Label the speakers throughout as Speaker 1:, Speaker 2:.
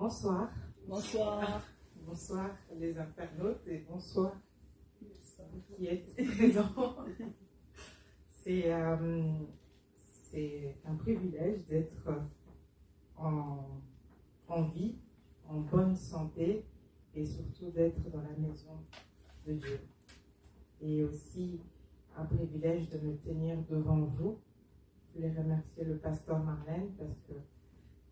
Speaker 1: Bonsoir.
Speaker 2: Bonsoir.
Speaker 1: Bonsoir les internautes et bonsoir qui êtes présents. C'est un privilège d'être en vie, en bonne santé et surtout d'être dans la maison de Dieu. Et aussi un privilège de me tenir devant vous. Je voulais remercier le pasteur Marlène parce que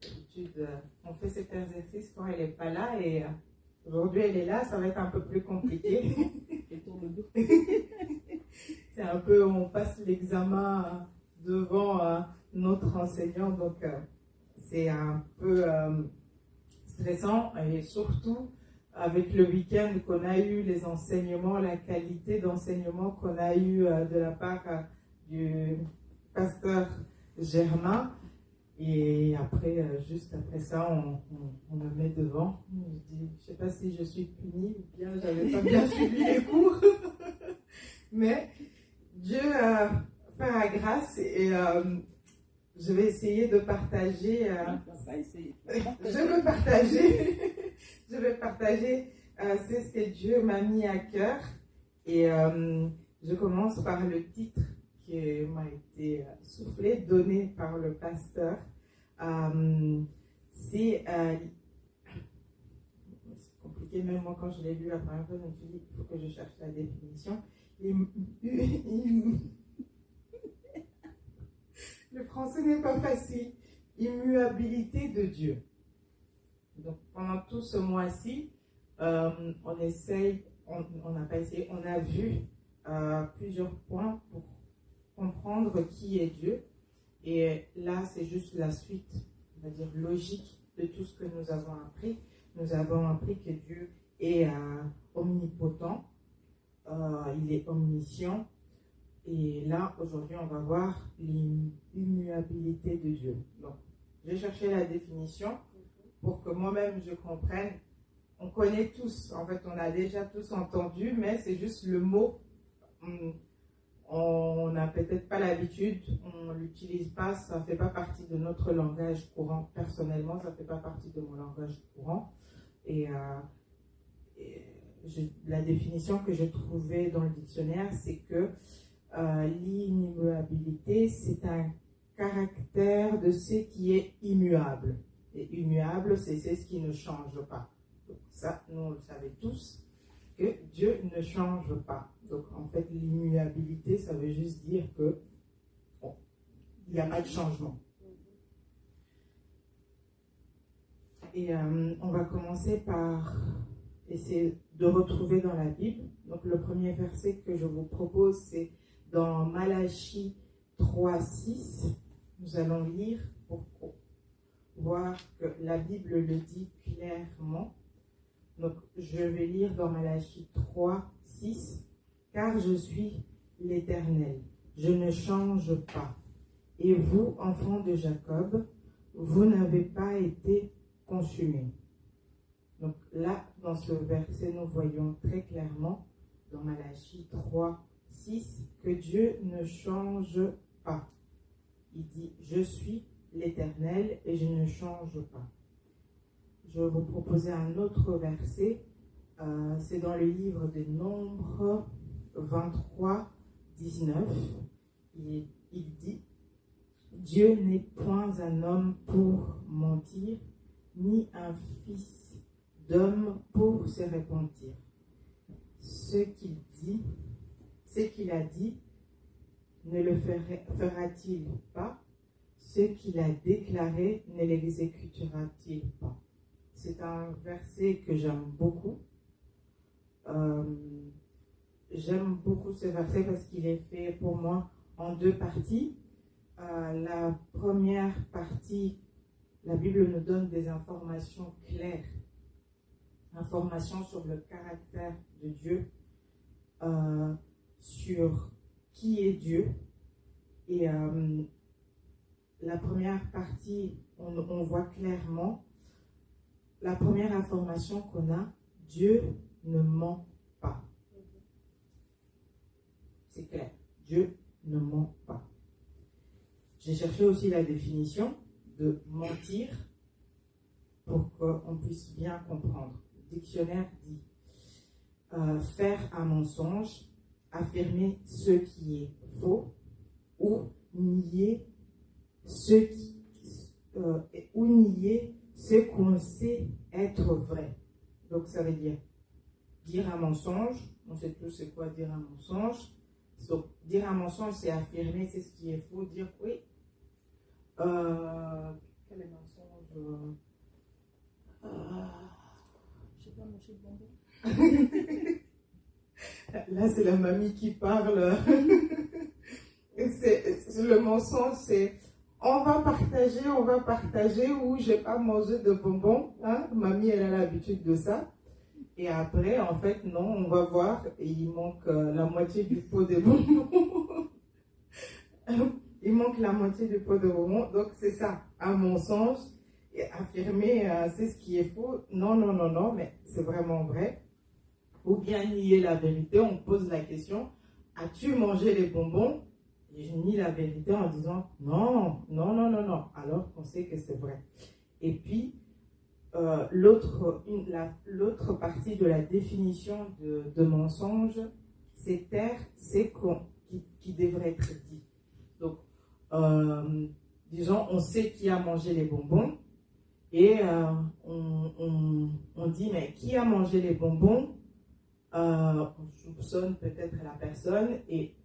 Speaker 1: d'habitude on fait cet exercice quand elle n'est pas là et aujourd'hui elle est là, ça va être un peu plus compliqué.
Speaker 2: Et tourne le dos.
Speaker 1: C'est un peu, on passe l'examen devant notre enseignant, donc c'est un peu stressant et surtout avec le week-end qu'on a eu, les enseignements, la qualité d'enseignement qu'on a eu de la part du pasteur Germain. Et après, juste après ça, on me met devant. Je dis, je ne sais pas si je suis punie ou bien je n'avais pas bien suivi les cours. Mais Dieu fera grâce et je vais essayer de partager. Je vais partager c'est ce que Dieu m'a mis à cœur. Et je commence par le titre qui m'a été soufflé, donné par le pasteur. C'est compliqué, même moi quand je l'ai lu la première fois, je me suis dit il faut que je cherche la définition. Le français n'est pas facile. Immuabilité de Dieu. Donc pendant tout ce mois-ci, on n'a pas essayé, on a vu plusieurs points pour comprendre qui est Dieu. Et là, c'est juste la suite, on va dire, logique de tout ce que nous avons appris. Nous avons appris que Dieu est omnipotent, il est omniscient. Et là, aujourd'hui, on va voir l'immuabilité de Dieu. Donc, j'ai cherché la définition pour que moi-même je comprenne. On connaît tous, en fait, on a déjà tous entendu, mais c'est juste le mot. On n'a peut-être pas l'habitude, on ne l'utilise pas, ça ne fait pas partie de notre langage courant. Personnellement, ça ne fait pas partie de mon langage courant. Et la définition que j'ai trouvée dans le dictionnaire, c'est que l'immuabilité, c'est un caractère de ce qui est immuable. Et immuable, c'est ce qui ne change pas. Donc ça, nous, on le savait tous, que Dieu ne change pas. Donc, en fait, l'immuabilité, ça veut juste dire que il n'y a pas de changement. Et on va commencer par essayer de retrouver dans la Bible. Donc, le premier verset que je vous propose, c'est dans Malachie 3:6. Nous allons lire pour voir que la Bible le dit clairement. Donc, je vais lire dans Malachie 3:6. Car je suis l'Éternel, je ne change pas. Et vous, enfants de Jacob, vous n'avez pas été consumés. Donc là, dans ce verset, nous voyons très clairement, dans Malachie 3:6, que Dieu ne change pas. Il dit, je suis l'Éternel et je ne change pas. Je vais vous proposer un autre verset, c'est dans le livre des Nombres 23:19, il dit « Dieu n'est point un homme pour mentir, ni un fils d'homme pour se repentir. Ce qu'il a dit, ne le fera-t-il pas? Ce qu'il a déclaré, ne l'exécutera-t-il pas ?» C'est un verset que j'aime beaucoup. J'aime beaucoup ce verset parce qu'il est fait pour moi en deux parties. La première partie, la Bible nous donne des informations claires, informations sur le caractère de Dieu, sur qui est Dieu. Et la première partie, on voit clairement, la première information qu'on a, Dieu ne ment pas. C'est clair, Dieu ne ment pas. J'ai cherché aussi la définition de mentir. pour qu'on puisse bien comprendre. Le dictionnaire dit faire un mensonge, affirmer ce qui est faux ou nier ce qu'on sait être vrai. Donc ça veut dire un mensonge. On sait tous c'est quoi dire un mensonge. Donc dire un mensonge, c'est affirmer, c'est ce qui est faux. Dire oui. Quel est le mensonge?
Speaker 2: Je sais pas, manger de bonbons.
Speaker 1: Là, c'est la mamie qui parle. C'est le mensonge, c'est on va partager ou j'ai pas mangé de bonbons. Hein? Mamie, elle a l'habitude de ça. Et après, en fait, non, on va voir, il manque la moitié du pot de bonbons. Il manque la moitié du pot de bonbons. Donc, c'est ça, un mensonge. Et affirmer, c'est ce qui est faux. Non, mais c'est vraiment vrai. Ou bien nier la vérité. On pose la question, as-tu mangé les bonbons? Et je nie la vérité en disant, non. Alors qu'on sait que c'est vrai. Et puis, l'autre partie de la définition de mensonge, c'est taire, c'est qui devrait être dit. Donc, disons, on sait qui a mangé les bonbons et on dit, mais qui a mangé les bonbons? On soupçonne peut-être la personne et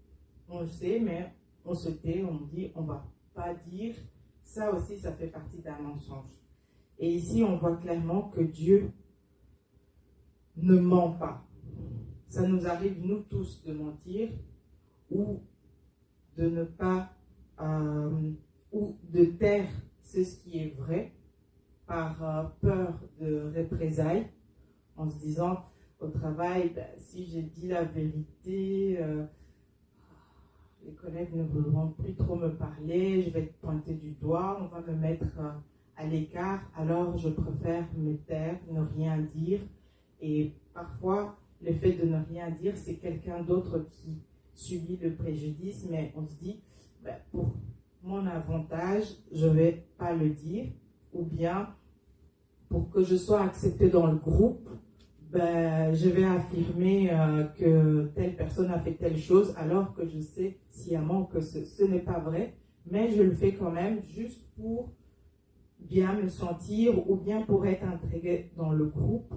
Speaker 1: on le sait, mais on se tait, on dit, on ne va pas dire. Ça aussi, ça fait partie d'un mensonge. Et ici, on voit clairement que Dieu ne ment pas. Ça nous arrive, nous tous, de mentir ou de ne pas, ou de taire ce qui est vrai par peur de représailles, en se disant au travail, si j'ai dit la vérité, les collègues ne voudront plus trop me parler, je vais être pointé du doigt, on va me mettre à l'écart, alors je préfère me taire, ne rien dire. Et parfois, le fait de ne rien dire, c'est quelqu'un d'autre qui subit le préjudice, mais on se dit, pour mon avantage, je ne vais pas le dire, ou bien pour que je sois acceptée dans le groupe, je vais affirmer que telle personne a fait telle chose, alors que je sais sciemment que ce n'est pas vrai, mais je le fais quand même juste pour bien me sentir ou bien pour être intégré dans le groupe.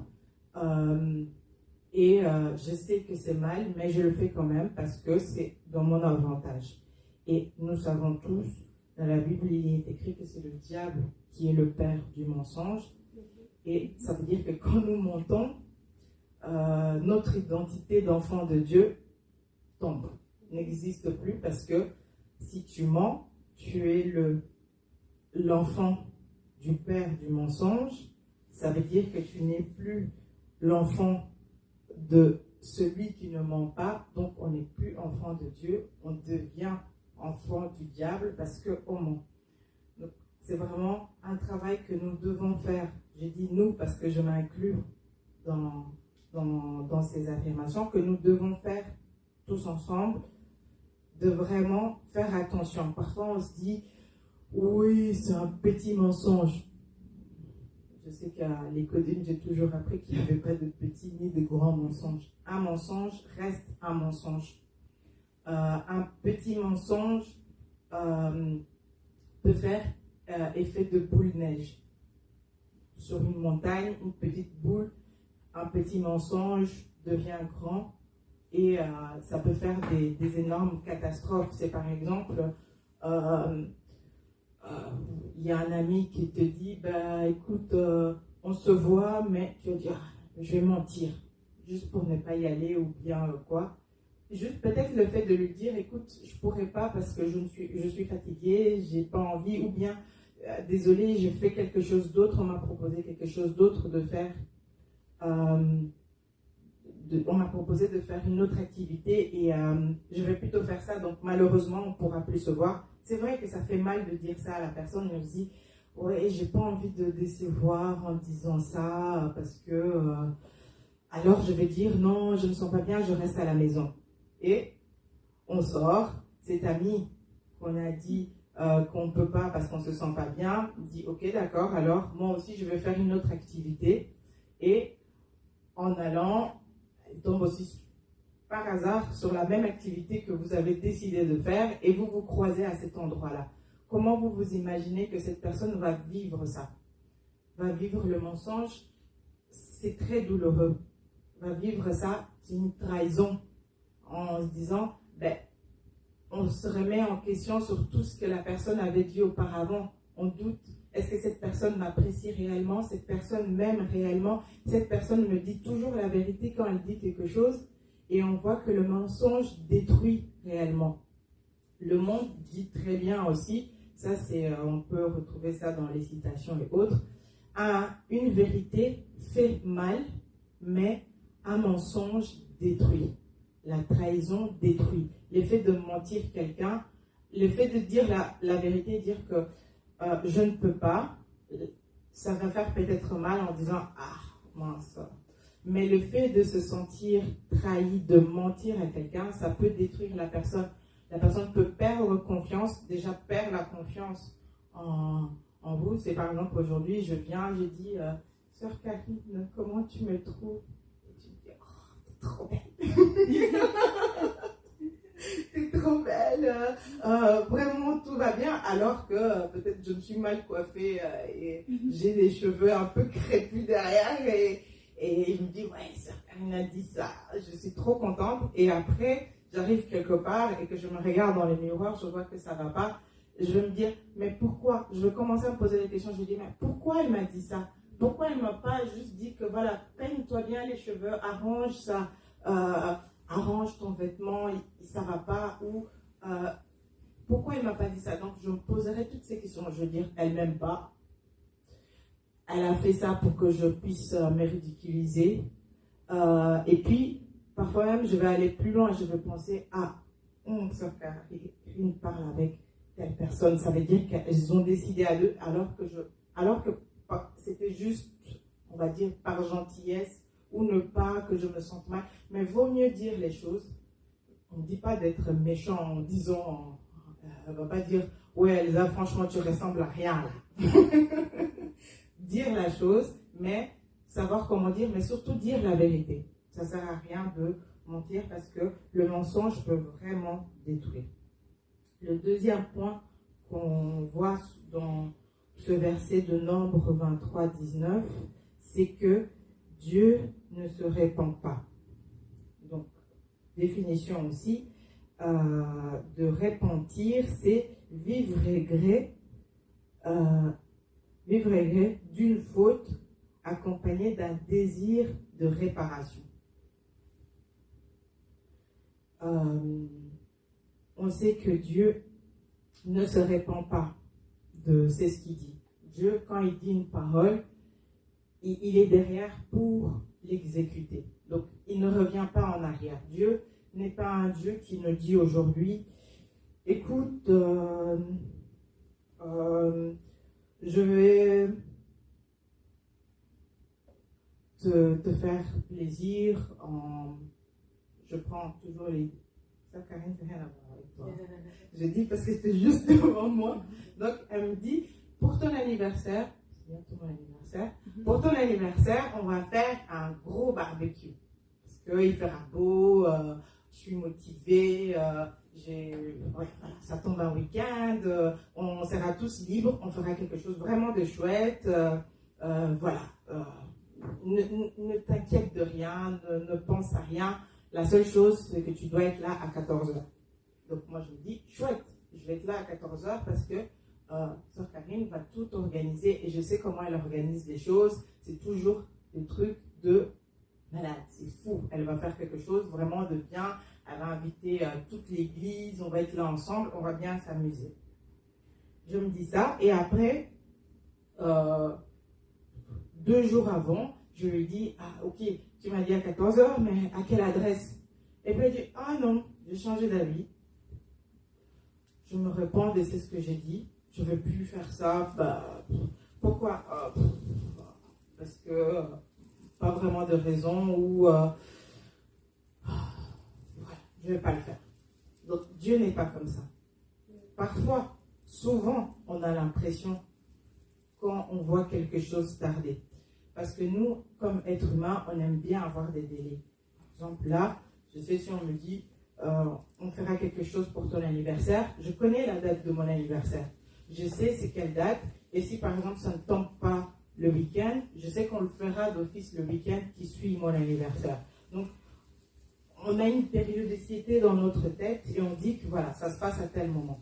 Speaker 1: Je sais que c'est mal, mais je le fais quand même parce que c'est dans mon avantage. Et nous savons tous, dans la Bible, il est écrit que c'est le diable qui est le père du mensonge. Et ça veut dire que quand nous mentons, notre identité d'enfant de Dieu tombe, n'existe plus parce que si tu mens, tu es l'enfant du père du mensonge. Ça veut dire que tu n'es plus l'enfant de celui qui ne ment pas, donc on n'est plus enfant de Dieu, on devient enfant du diable parce qu'on ment. Donc c'est vraiment un travail que nous devons faire. J'ai dit nous parce que je m'inclus dans ces affirmations, que nous devons faire tous ensemble, de vraiment faire attention. Parfois on se dit, oui, c'est un petit mensonge. Je sais qu'à l'école, j'ai toujours appris qu'il n'y avait pas de petits ni de grands mensonges. Un mensonge reste un mensonge. Un petit mensonge peut faire effet de boule-neige. Sur une montagne, une petite boule, un petit mensonge devient grand et ça peut faire des énormes catastrophes. C'est par exemple, il y a un ami qui te dit, écoute, on se voit, mais tu vas dire, je vais mentir, juste pour ne pas y aller ou bien quoi. Juste peut-être le fait de lui dire, écoute, je pourrais pas parce que je suis fatiguée, j'ai pas envie, ou bien, désolé, je fais quelque chose d'autre, on m'a proposé quelque chose d'autre de faire. On m'a proposé de faire une autre activité et je vais plutôt faire ça, donc malheureusement on ne pourra plus se voir. C'est vrai que ça fait mal de dire ça à la personne, on se dit ouais, j'ai pas envie de décevoir en disant ça parce que alors je vais dire non, je ne me sens pas bien, je reste à la maison. Et on sort, cet ami qu'on a dit qu'on ne peut pas parce qu'on ne se sent pas bien, dit ok d'accord, alors moi aussi je vais faire une autre activité. Et en allant, il tombe aussi par hasard sur la même activité que vous avez décidé de faire et vous vous croisez à cet endroit-là. Comment vous vous imaginez que cette personne va vivre ça? Va vivre le mensonge, c'est très douloureux. Va vivre ça, c'est une trahison en se disant, on se remet en question sur tout ce que la personne avait dit auparavant. On doute, est-ce que cette personne m'apprécie réellement? Cette personne m'aime réellement? Cette personne me dit toujours la vérité quand elle dit quelque chose? Et on voit que le mensonge détruit réellement. Le monde dit très bien aussi, ça c'est, on peut retrouver ça dans les citations et autres, une vérité fait mal, mais un mensonge détruit. La trahison détruit. L'effet de mentir quelqu'un, le fait de dire la vérité, dire que je ne peux pas, ça va faire peut-être mal en disant « Ah, mince ». Mais le fait de se sentir trahi, de mentir à quelqu'un, ça peut détruire la personne. La personne peut perdre confiance, déjà perdre la confiance en vous. C'est par exemple aujourd'hui, je viens, je dis « Sœur Karine, comment tu me trouves ?» Et tu me dis « Oh, t'es trop belle !» T'es trop belle, vraiment tout va bien, alors que peut-être je me suis mal coiffée et j'ai des cheveux un peu crépus derrière et il me dit ouais, sœur Karine a dit ça, je suis trop contente. Et après j'arrive quelque part et que je me regarde dans le miroir, je vois que ça va pas, je vais me dire mais pourquoi, je vais commencer à me poser des questions, je me dis mais pourquoi elle m'a dit ça, pourquoi elle m'a pas juste dit que voilà, peigne-toi bien les cheveux, arrange ça, arrange ton vêtement, ça va pas, ou pourquoi elle m'a pas dit ça? Donc je me poserai toutes ces questions. Je veux dire, elle m'aime pas. Elle a fait ça pour que je puisse me ridiculiser. Et puis, parfois même, je vais aller plus loin. Je vais penser, sœur Karine parle avec telle personne. Ça veut dire qu'elles ont décidé à deux, alors que c'était juste, on va dire, par gentillesse, ou ne pas que je me sente mal, mais vaut mieux dire les choses. On ne dit pas d'être méchant en disant, on ne va pas dire, ouais Elsa, franchement tu ressembles à rien là. Dire la chose, mais savoir comment dire, mais surtout dire la vérité. Ça ne sert à rien de mentir parce que le mensonge peut vraiment détruire. Le deuxième point qu'on voit dans ce verset de Nombre 23, 19, c'est que Dieu ne se répand pas. Donc, définition aussi de repentir, c'est vivre gré d'une faute accompagnée d'un désir de réparation. On sait que Dieu ne se répand pas c'est ce qu'il dit. Dieu, quand il dit une parole, il est derrière pour l'exécuter. Donc, il ne revient pas en arrière. Dieu n'est pas un Dieu qui nous dit aujourd'hui, écoute, je vais te faire plaisir je prends toujours les... Ça, Karine, c'est rien à voir avec toi. Je dis parce que c'était juste devant moi. Donc, elle me dit, pour ton anniversaire, c'est bientôt mon anniversaire, pour ton anniversaire, on va faire un gros barbecue. Parce qu'il fera beau, je suis motivée, voilà, ça tombe un week-end, on sera tous libres, on fera quelque chose vraiment de chouette. Voilà. Ne t'inquiète de rien, ne pense à rien. La seule chose, c'est que tu dois être là à 14h. Donc moi, je me dis, chouette, je vais être là à 14h parce que Sœur Karine va tout organiser et je sais comment elle organise les choses. C'est toujours des trucs de malade, c'est fou. Elle va faire quelque chose vraiment de bien. Elle va inviter toute l'église, on va être là ensemble, on va bien s'amuser. Je me dis ça et après, 2 jours avant, je lui dis, ok, tu m'as dit à 14h, mais à quelle adresse? Et puis elle dit, non, j'ai changé d'avis. Je me réponds et c'est ce que j'ai dit. Je ne veux plus faire ça. Pourquoi? Parce que pas vraiment de raison ou voilà, je ne vais pas le faire. Donc Dieu n'est pas comme ça. Parfois, souvent, on a l'impression, quand on voit quelque chose tarder. Parce que nous, comme êtres humains, on aime bien avoir des délais. Par exemple, là, je sais si on me dit, on fera quelque chose pour ton anniversaire, je connais la date de mon anniversaire. Je sais c'est quelle date, et si par exemple ça ne tombe pas le week-end, je sais qu'on le fera d'office le week-end qui suit mon anniversaire. Donc, on a une périodicité dans notre tête et on dit que voilà, ça se passe à tel moment.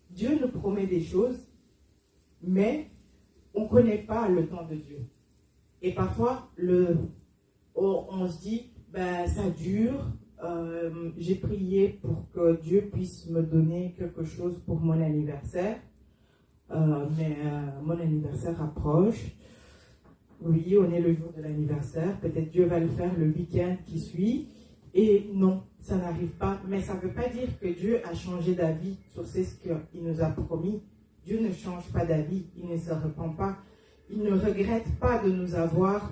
Speaker 1: Dieu nous promet des choses, mais on ne connaît pas le temps de Dieu. Et parfois, on se dit, ben, ça dure, j'ai prié pour que Dieu puisse me donner quelque chose pour mon anniversaire, mais mon anniversaire approche. Oui, on est le jour de l'anniversaire, peut-être Dieu va le faire le week-end qui suit, et non, ça n'arrive pas. Mais ça ne veut pas dire que Dieu a changé d'avis sur ce qu'il nous a promis. Dieu ne change pas d'avis, il ne se repent pas. Il ne regrette pas de nous avoir,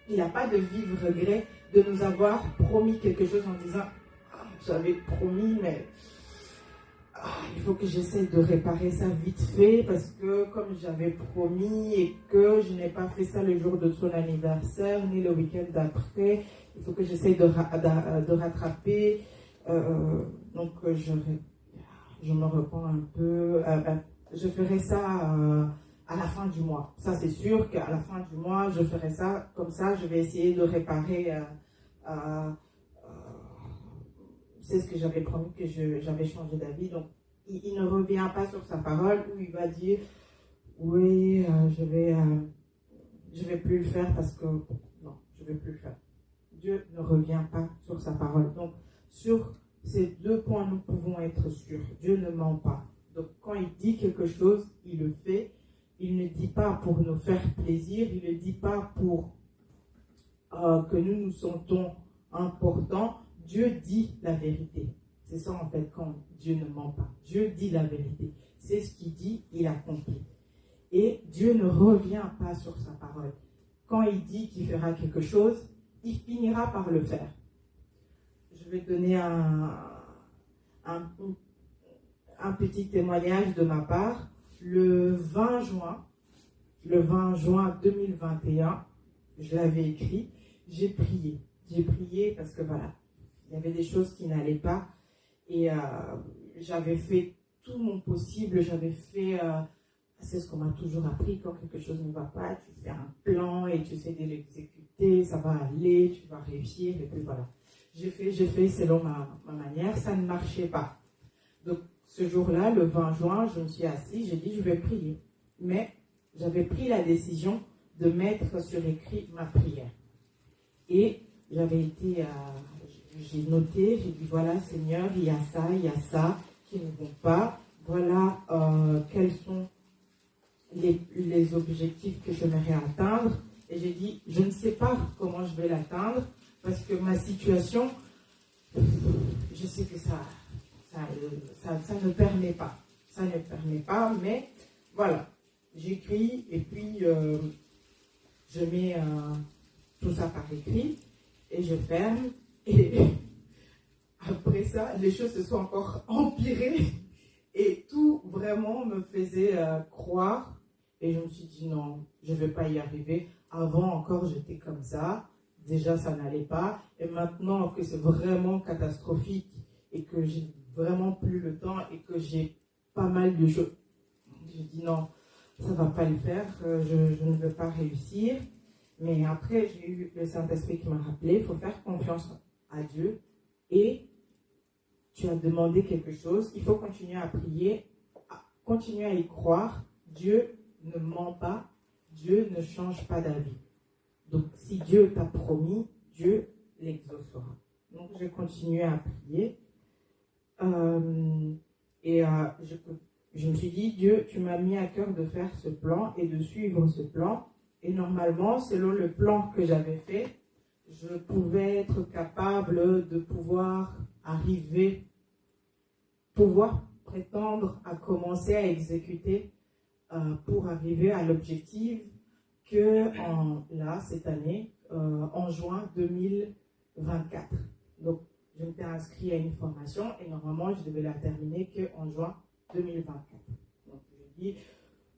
Speaker 1: il n'a pas de vif regret de nous avoir promis quelque chose en disant j'avais promis, mais il faut que j'essaie de réparer ça vite fait parce que comme j'avais promis et que je n'ai pas fait ça le jour de son anniversaire ni le week-end d'après, il faut que j'essaie de rattraper. Donc je me repens un peu. Je ferai ça à la fin du mois. Ça, c'est sûr qu'à la fin du mois, je ferai ça. Comme ça, je vais essayer de réparer. C'est ce que j'avais promis, que j'avais changé d'avis. Donc, il ne revient pas sur sa parole où il va dire oui, je vais plus le faire parce que non, je vais plus le faire. Dieu ne revient pas sur sa parole. Donc, sur ces deux points, nous pouvons être sûrs. Dieu ne ment pas. Donc, quand il dit quelque chose, il le fait. Il ne dit pas pour nous faire plaisir. Il ne dit pas pour que nous nous sentons importants. Dieu dit la vérité. C'est ça, en fait, quand Dieu ne ment pas. Dieu dit la vérité. C'est ce qu'il dit, il accomplit. Et Dieu ne revient pas sur sa parole. Quand il dit qu'il fera quelque chose, il finira par le faire. Je vais donner un petit témoignage de ma part. Le 20 juin 2021, je l'avais écrit, j'ai prié. J'ai prié parce que voilà, il y avait des choses qui n'allaient pas. Et j'avais fait tout mon possible. J'avais fait, c'est ce qu'on m'a toujours appris, quand quelque chose ne va pas, tu fais un plan et tu essaies de l'exécuter, ça va aller, tu vas réussir, et puis voilà. J'ai fait selon ma manière, ça ne marchait pas. Donc, ce jour-là, le 20 juin, je me suis assise, j'ai dit, je vais prier. Mais j'avais pris la décision de mettre sur écrit ma prière. Et j'avais été, j'ai noté, j'ai dit, voilà, Seigneur, il y a ça qui ne vont pas. Voilà quels sont les objectifs que j'aimerais atteindre. Et j'ai dit, je ne sais pas comment je vais l'atteindre, parce que ma situation, je sais que ça ne permet pas. Ça ne permet pas, mais voilà. J'écris et puis je mets tout ça par écrit et je ferme. Et après ça, les choses se sont encore empirées et tout vraiment me faisait croire. Et je me suis dit non, je ne vais pas y arriver. Avant encore, j'étais comme ça. Déjà, ça n'allait pas. Et maintenant que c'est vraiment catastrophique et que j'ai vraiment plus le temps et que j'ai pas mal de choses, je dis non, ça ne va pas le faire. Je ne vais pas réussir. Mais après, j'ai eu le Saint-Esprit qui m'a rappelé, il faut faire confiance à Dieu. Et tu as demandé quelque chose, il faut continuer à prier, continuer à y croire. Dieu ne ment pas, Dieu ne change pas d'avis. Donc, si Dieu t'a promis, Dieu l'exaucera. Donc, j'ai continué à prier. Je me suis dit, Dieu, tu m'as mis à cœur de faire ce plan et de suivre ce plan. Et normalement, selon le plan que j'avais fait, je pouvais être capable de pouvoir prétendre à commencer à exécuter pour arriver à l'objectif que cette année, en juin 2024. Donc, je m'étais inscrite à une formation et normalement, je devais la terminer qu'en juin 2024. Donc, je dis,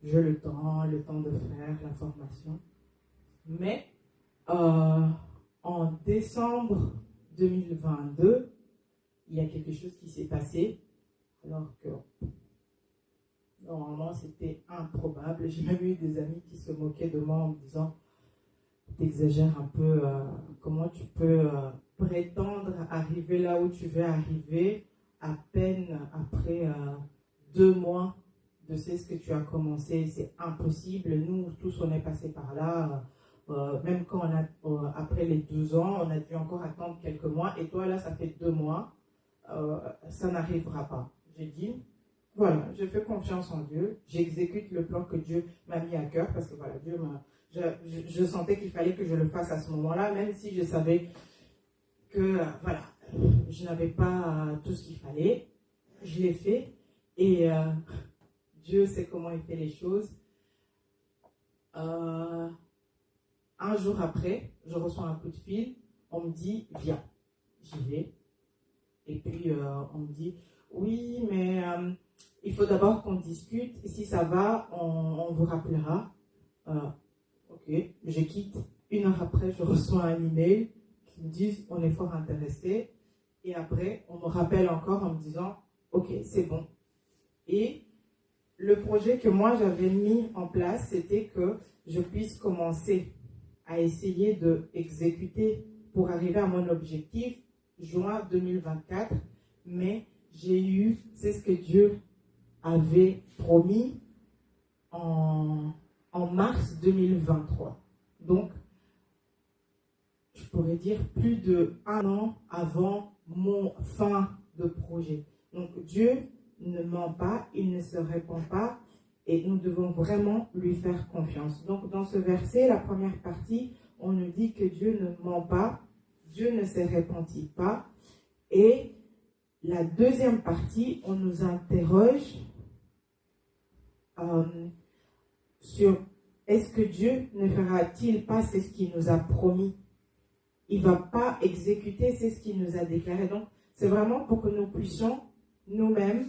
Speaker 1: j'ai le temps de faire la formation. Mais en décembre 2022, il y a quelque chose qui s'est passé, alors que normalement c'était improbable. J'ai même eu des amis qui se moquaient de moi en me disant, t'exagères un peu, comment tu peux prétendre arriver là où tu veux arriver à peine après 2 mois de ce que tu as commencé. C'est impossible. Nous tous on est passés par là. Même quand on a, après les 2 ans, on a dû encore attendre quelques mois. Et toi là, ça fait 2 mois. Ça n'arrivera pas. J'ai dit, voilà, je fais confiance en Dieu. J'exécute le plan que Dieu m'a mis à cœur parce que voilà, Dieu m'a... Je sentais qu'il fallait que je le fasse à ce moment-là, même si je savais que voilà, je n'avais pas tout ce qu'il fallait. Je l'ai fait et Dieu sait comment il fait les choses. Un jour après, je reçois un coup de fil, on me dit viens, j'y vais. Et puis on me dit oui, mais il faut d'abord qu'on discute. Et si ça va, on vous rappellera. Ok, je quitte. 1 heure après, je reçois un email qui me dit on est fort intéressé. Et après, on me rappelle encore en me disant ok, c'est bon. Et le projet que moi j'avais mis en place, c'était que je puisse commencer à essayer de exécuter pour arriver à mon objectif juin 2024. Mais j'ai eu, c'est ce que Dieu avait promis en mars 2023. Donc, je pourrais dire plus d'1 an avant mon fin de projet. Donc, Dieu ne ment pas, il ne se répand pas et nous devons vraiment lui faire confiance. Donc, dans ce verset, la première partie, on nous dit que Dieu ne ment pas, Dieu ne se répandit pas. Et la deuxième partie, on nous interroge sur est-ce que Dieu ne fera-t-il pas ce qu'il nous a promis? Il ne va pas exécuter ce qu'il nous a déclaré. Donc, c'est vraiment pour que nous puissions nous-mêmes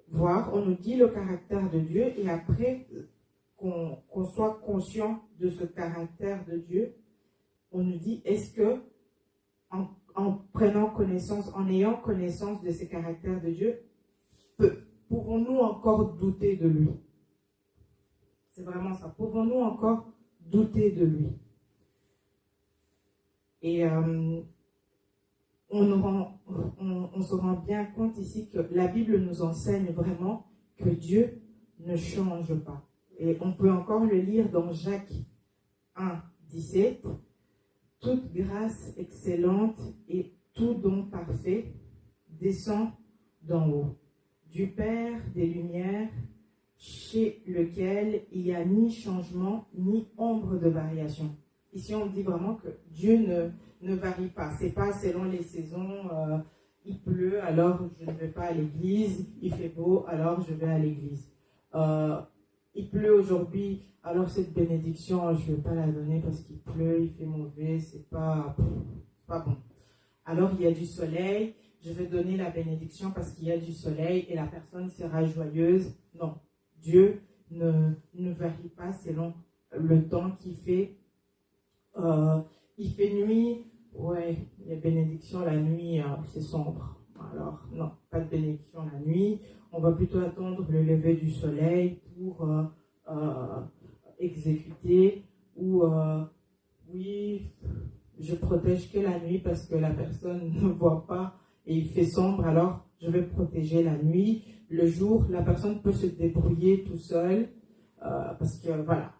Speaker 1: voir. On nous dit le caractère de Dieu et après qu'on soit conscient de ce caractère de Dieu, on nous dit est-ce que en prenant connaissance, en ayant connaissance de ce caractère de Dieu, pouvons-nous encore douter de lui? C'est vraiment ça. Pouvons-nous encore douter de lui? Et on se rend bien compte ici que la Bible nous enseigne vraiment que Dieu ne change pas. Et on peut encore le lire dans Jacques 1, 17. Toute grâce excellente et tout don parfait descend d'en haut, du Père des Lumières, chez lequel il n'y a ni changement, ni ombre de variation. Ici, on dit vraiment que Dieu ne varie pas. Ce n'est pas selon les saisons. Il pleut, alors je ne vais pas à l'église. Il fait beau, alors je vais à l'église. Il pleut aujourd'hui, alors cette bénédiction, je ne vais pas la donner parce qu'il pleut, il fait mauvais, c'est pas bon. Alors il y a du soleil, je vais donner la bénédiction parce qu'il y a du soleil et la personne sera joyeuse. Non, Dieu ne varie pas selon le temps qu'il fait. Il fait nuit, ouais, les bénédictions la nuit, c'est sombre. Alors non, pas de bénédiction la nuit. On va plutôt attendre le lever du soleil pour exécuter. Ou oui, je protège que la nuit parce que la personne ne voit pas et il fait sombre, alors je vais protéger la nuit. Le jour, la personne peut se débrouiller tout seul parce que voilà,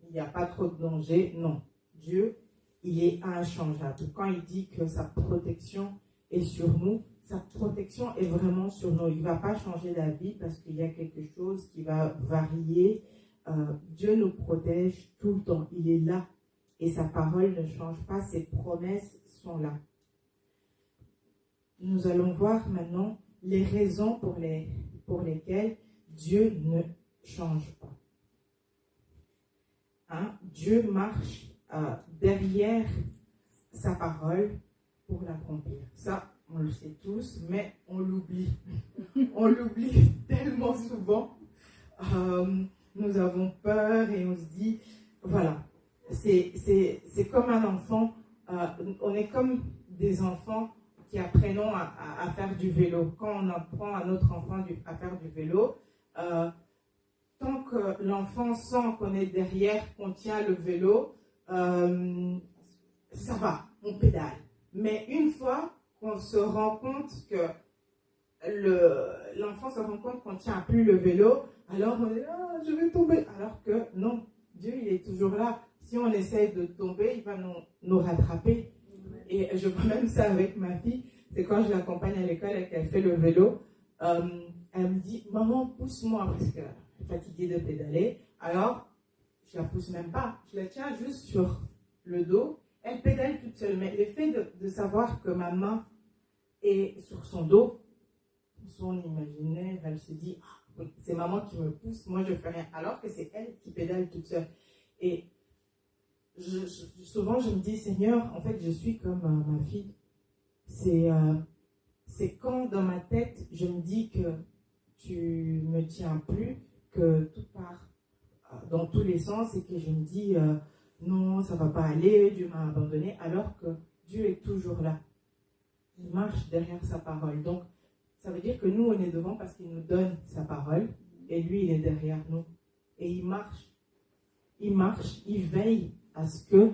Speaker 1: il n'y a pas trop de danger. Non, Dieu, il est inchangeable. Quand il dit que sa protection est sur nous, sa protection est vraiment sur nous. Il ne va pas changer la vie parce qu'il y a quelque chose qui va varier. Dieu nous protège tout le temps. Il est là et sa parole ne change pas. Ses promesses sont là. Nous allons voir maintenant les raisons pour lesquelles Dieu ne change pas. Dieu marche derrière sa parole pour l'accomplir. Ça, on le sait tous, mais on l'oublie. On l'oublie tellement souvent. Nous avons peur et on se dit, voilà, c'est comme un enfant, on est comme des enfants qui apprennent à faire du vélo. Quand on apprend à notre enfant à faire du vélo, tant que l'enfant sent qu'on est derrière, qu'on tient le vélo, ça va, on pédale. Mais une fois qu'on se rend compte que l'enfant se rend compte qu'on ne tient plus le vélo, alors on est là, je vais tomber. Alors que non, Dieu, il est toujours là. Si on essaye de tomber, il va nous rattraper. Et je vois même ça avec ma fille. C'est quand je l'accompagne à l'école et qu'elle fait le vélo, elle me dit, maman, pousse-moi, parce qu'elle est fatiguée de pédaler. Alors, je la pousse même pas. Je la tiens juste sur le dos. Elle pédale toute seule. Mais le fait de savoir que ma main est sur son dos, son imaginaire, elle se dit, ah, oui, c'est maman qui me pousse, moi je fais rien. Alors que c'est elle qui pédale toute seule. Et souvent je me dis, Seigneur, en fait je suis comme ma fille. C'est quand dans ma tête je me dis que tu me tiens plus, que tout part dans tous les sens et que je me dis, non, ça va pas aller, Dieu m'a abandonné, alors que Dieu est toujours là. Il marche derrière sa parole. Donc, ça veut dire que nous, on est devant parce qu'il nous donne sa parole et lui, il est derrière nous. Et il marche, il veille à ce que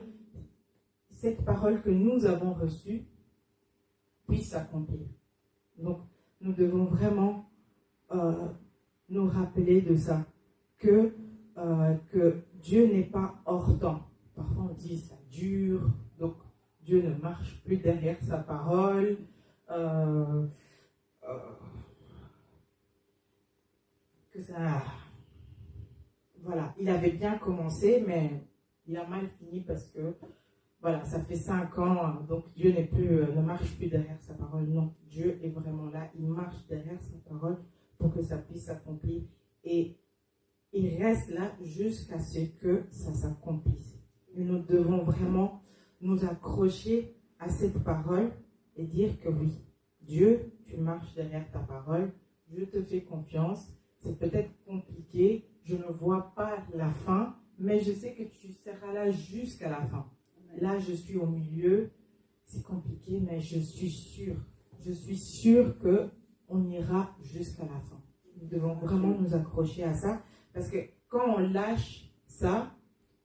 Speaker 1: cette parole que nous avons reçue puisse s'accomplir. Donc, nous devons vraiment nous rappeler de ça, que Dieu n'est pas hors temps. Parfois, on dit ça dure, donc Dieu ne marche plus derrière sa parole. Que ça, voilà, il avait bien commencé, mais il a mal fini parce que, voilà, ça fait 5 ans, donc Dieu ne marche plus derrière sa parole. Non, Dieu est vraiment là, il marche derrière sa parole pour que ça puisse s'accomplir. Et il reste là jusqu'à ce que ça s'accomplisse. Et nous devons vraiment nous accrocher à cette parole et dire que oui, Dieu, tu marches derrière ta parole, je te fais confiance. C'est peut-être compliqué, je ne vois pas la fin, mais je sais que tu seras là jusqu'à la fin. Là, je suis au milieu, c'est compliqué, mais je suis sûre qu'on ira jusqu'à la fin. Nous devons vraiment nous accrocher à ça, parce que quand on lâche ça,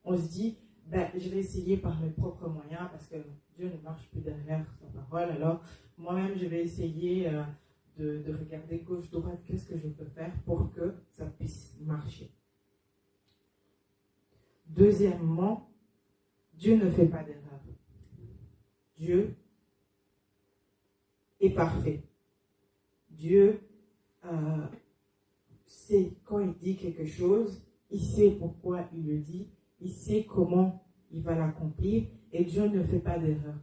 Speaker 1: on se dit, je vais essayer par mes propres moyens, parce que Dieu ne marche plus derrière sa parole, alors moi-même, je vais essayer de regarder gauche-droite, qu'est-ce que je peux faire pour que ça puisse marcher. Deuxièmement, Dieu ne fait pas d'erreur. Dieu est parfait. Dieu sait quand il dit quelque chose, il sait pourquoi il le dit, il sait comment il va l'accomplir, et Dieu ne fait pas d'erreur.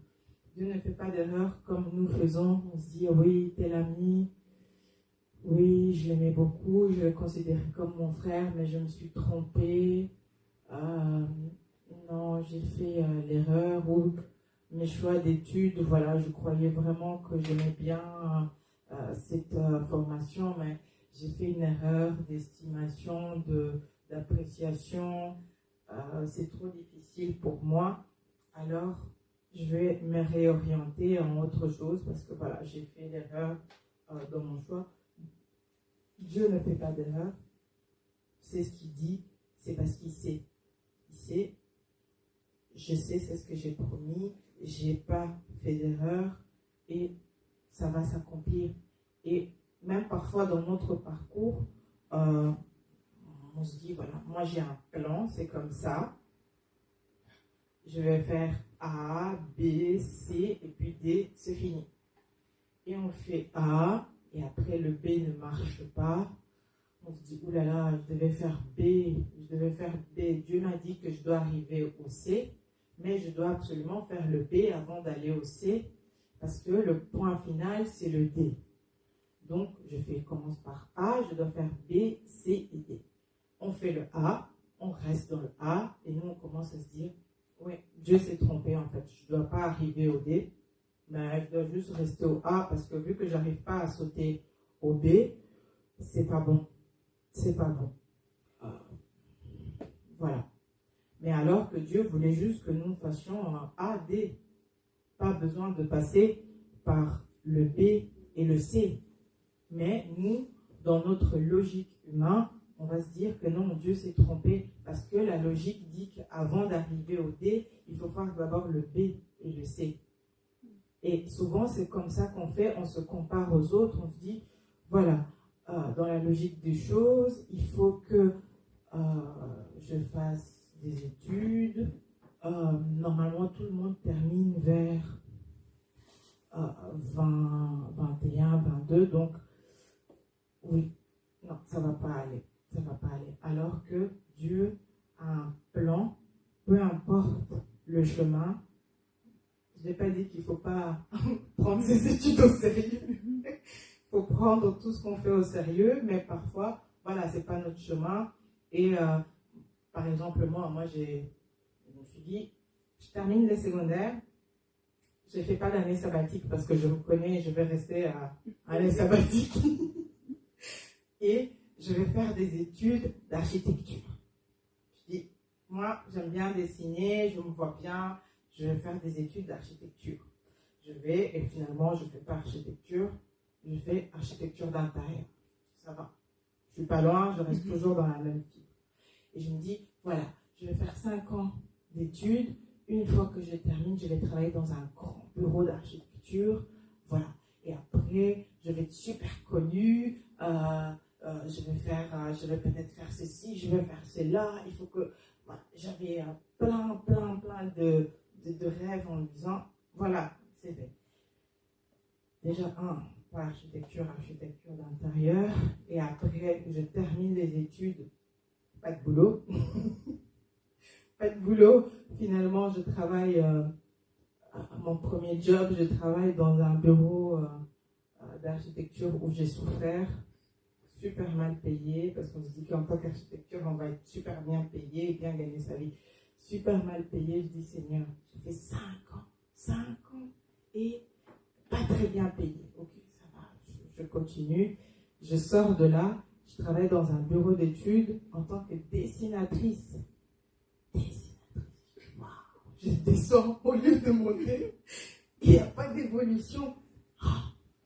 Speaker 1: Dieu ne fait pas d'erreur comme nous faisons. On se dit, oui, tel ami, oui, je l'aimais beaucoup, je le considérais comme mon frère, mais je me suis trompée. Non, j'ai fait l'erreur, ou mes choix d'études, voilà, je croyais vraiment que j'aimais bien cette formation, mais j'ai fait une erreur d'estimation, d'appréciation. C'est trop difficile pour moi. Alors, je vais me réorienter en autre chose parce que voilà, j'ai fait l'erreur dans mon choix. Dieu ne fait pas d'erreur. C'est ce qu'il dit, c'est parce qu'il sait. Il sait, je sais, c'est ce que j'ai promis, j'ai pas fait d'erreur et ça va s'accomplir. Et même parfois dans notre parcours, on se dit, voilà, moi j'ai un plan, c'est comme ça. Je vais faire A, B, C, et puis D, c'est fini. Et on fait A, et après le B ne marche pas. On se dit, oulala, je devais faire B. Dieu m'a dit que je dois arriver au C, mais je dois absolument faire le B avant d'aller au C, parce que le point final, c'est le D. Donc, commence par A, je dois faire B, C et D. On fait le A, on reste dans le A, et nous, on commence à se dire, oui, Dieu s'est trompé en fait, je ne dois pas arriver au D, mais je dois juste rester au A parce que vu que j'arrive pas à sauter au B, c'est pas bon. C'est pas bon. Voilà. Mais alors que Dieu voulait juste que nous fassions un A, D. Pas besoin de passer par le B et le C. Mais nous, dans notre logique humaine, on va se dire que non, Dieu s'est trompé parce que la logique dit qu'avant d'arriver au D, il faut faire d'abord le B et le C. Et souvent, c'est comme ça qu'on fait, on se compare aux autres, on se dit, voilà, dans la logique des choses, il faut que je fasse des études. Normalement, tout le monde termine vers 20, 21, 22, donc oui, non, ça va pas aller. Ça va pas aller. Alors que Dieu a un plan, peu importe le chemin. Je n'ai pas dit qu'il ne faut pas prendre ses études au sérieux. Il faut prendre tout ce qu'on fait au sérieux, mais parfois, voilà, ce n'est pas notre chemin. Et par exemple, moi je me suis dit, je termine les secondaires, je ne fais pas d'année sabbatique parce que je me connais, je vais rester à année sabbatique. Et je vais faire des études d'architecture. Je dis, moi, j'aime bien dessiner, je me vois bien, je vais faire des études d'architecture. Et finalement, je ne fais pas architecture, je fais architecture d'intérieur. Ça va. Je ne suis pas loin, je reste toujours dans la même fibre. Et je me dis, voilà, je vais faire 5 ans d'études. Une fois que je termine, je vais travailler dans un grand bureau d'architecture. Voilà. Et après, je vais être super connue. Je vais peut-être faire ceci, je vais faire cela. Il faut que... Voilà. J'avais plein de rêves en me disant, voilà, c'est fait. Déjà, pas architecture d'intérieur. Et après, je termine les études. Pas de boulot. Pas de boulot. Finalement, je travaille, mon premier job, je travaille dans un bureau d'architecture où j'ai souffert, super mal payé, parce qu'on se dit qu'en tant qu'architecture, on va être super bien payé et bien gagner sa vie. Super mal payé, je dis, Seigneur, j'ai fait 5 ans, et pas très bien payé. Ok, ça va, je continue. Je sors de là, je travaille dans un bureau d'études en tant que dessinatrice. Wow. Je descends au lieu de monter. Il n'y a pas d'évolution.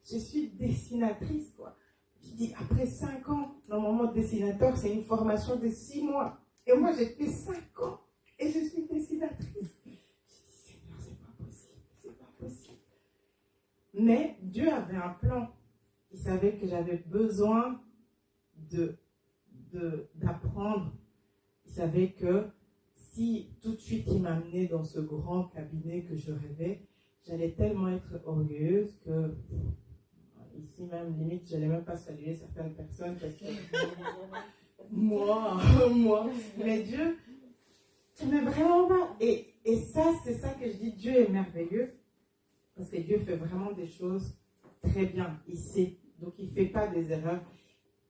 Speaker 1: Je suis dessinatrice, quoi. Je dis, après 5 ans, normalement, dessinateur, c'est une formation de 6 mois. Et moi, j'ai fait 5 ans et je suis dessinatrice. Je dis, Seigneur, c'est pas possible. Mais Dieu avait un plan. Il savait que j'avais besoin d'apprendre. Il savait que si tout de suite il m'amenait dans ce grand cabinet que je rêvais, j'allais tellement être orgueilleuse que ici même, limite, j'allais même pas saluer certaines personnes parce que moi, mais Dieu, tu m'aimes vraiment pas. Et ça, c'est ça que je dis, Dieu est merveilleux parce que Dieu fait vraiment des choses très bien, il sait, donc il ne fait pas des erreurs.